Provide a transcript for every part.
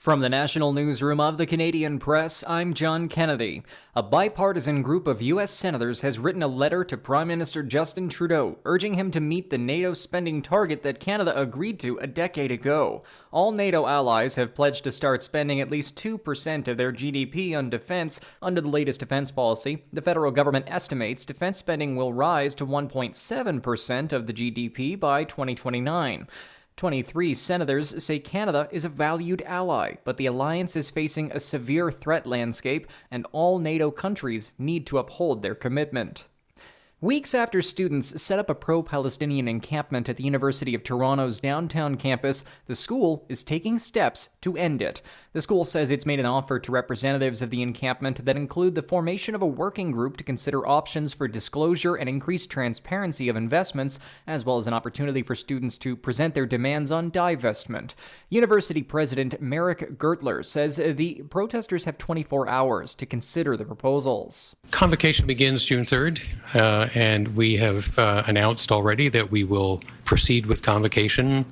From the National Newsroom of the Canadian Press, I'm John Kennedy. A bipartisan group of U.S. senators has written a letter to Prime Minister Justin Trudeau, urging him to meet the NATO spending target that Canada agreed to a decade ago. All NATO allies have pledged to start spending at least 2% of their GDP on defense. Under the latest defense policy, the federal government estimates defense spending will rise to 1.7% of the GDP by 2029. 23 senators say Canada is a valued ally, but the alliance is facing a severe threat landscape, and all NATO countries need to uphold their commitment. Weeks after students set up a pro-Palestinian encampment at the University of Toronto's downtown campus, the school is taking steps to end it. The school says it's made an offer to representatives of the encampment that include the formation of a working group to consider options for disclosure and increased transparency of investments, as well as an opportunity for students to present their demands on divestment. University President Merrick Gertler says the protesters have 24 hours to consider the proposals. Convocation begins June 3rd. And we have announced already that we will proceed with convocation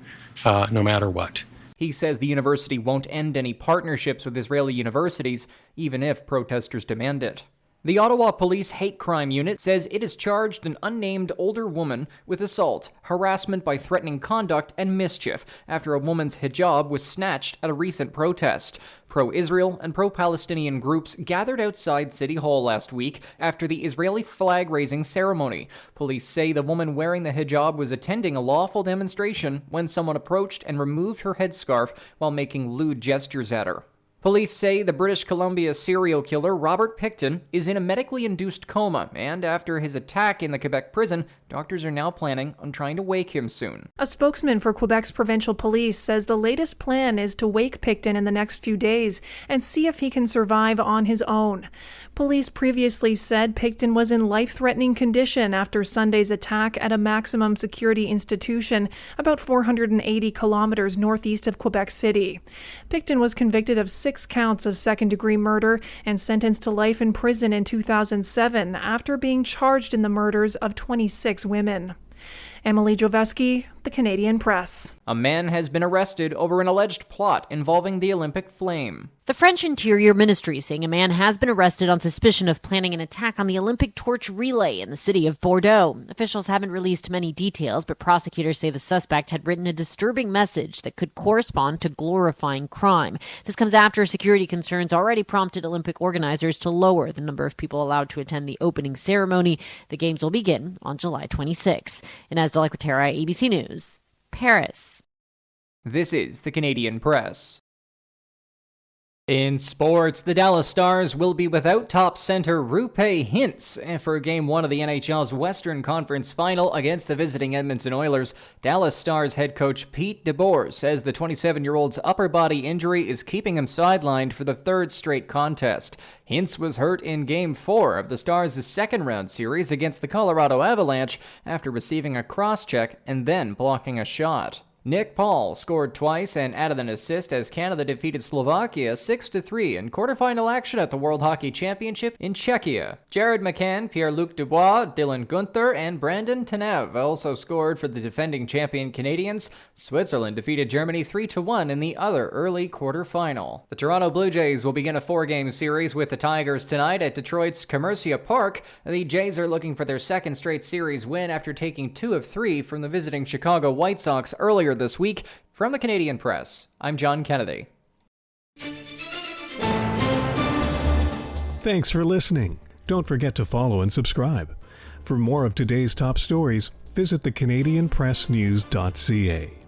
no matter what. He says the university won't end any partnerships with Israeli universities, even if protesters demand it. The Ottawa Police Hate Crime Unit says it has charged an unnamed older woman with assault, harassment by threatening conduct, and mischief after a woman's hijab was snatched at a recent protest. Pro-Israel and pro-Palestinian groups gathered outside City Hall last week after the Israeli flag-raising ceremony. Police say the woman wearing the hijab was attending a lawful demonstration when someone approached and removed her headscarf while making lewd gestures at her. Police say the British Columbia serial killer Robert Pickton is in a medically induced coma, and after his attack in the Quebec prison, doctors are now planning on trying to wake him soon. A spokesman for Quebec's provincial police says the latest plan is to wake Pickton in the next few days and see if he can survive on his own. Police previously said Pickton was in life-threatening condition after Sunday's attack at a maximum security institution about 480 kilometers northeast of Quebec City. Pickton was convicted of 6 counts of second-degree murder and sentenced to life in prison in 2007 after being charged in the murders of 26 women. Emily Joveski, The Canadian Press. A man has been arrested over an alleged plot involving the Olympic flame. The French Interior Ministry saying a man has been arrested on suspicion of planning an attack on the Olympic torch relay in the city of Bordeaux. Officials haven't released many details, but prosecutors say the suspect had written a disturbing message that could correspond to glorifying crime. This comes after security concerns already prompted Olympic organizers to lower the number of people allowed to attend the opening ceremony. The games will begin on July 26. Inez de la Quatera, ABC News, Paris. This is the Canadian Press. In sports, the Dallas Stars will be without top center Roope Hintz for Game 1 of the NHL's Western Conference Final against the visiting Edmonton Oilers. Dallas Stars head coach Pete DeBoer says the 27-year-old's upper body injury is keeping him sidelined for the third straight contest. Hintz was hurt in Game 4 of the Stars' second-round series against the Colorado Avalanche after receiving a cross-check and then blocking a shot. Nick Paul scored twice and added an assist as Canada defeated Slovakia 6-3 in quarterfinal action at the World Hockey Championship in Czechia. Jared McCann, Pierre-Luc Dubois, Dylan Guenther, and Brandon Tanev also scored for the defending champion Canadians. Switzerland defeated Germany 3-1 in the other early quarterfinal. The Toronto Blue Jays will begin a 4-game series with the Tigers tonight at Detroit's Commercia Park. The Jays are looking for their second straight series win after taking 2 of 3 from the visiting Chicago White Sox earlier this week. From the Canadian Press, I'm John Kennedy. Thanks for listening. Don't forget to follow and subscribe. For more of today's top stories, visit thecanadianpressnews.ca.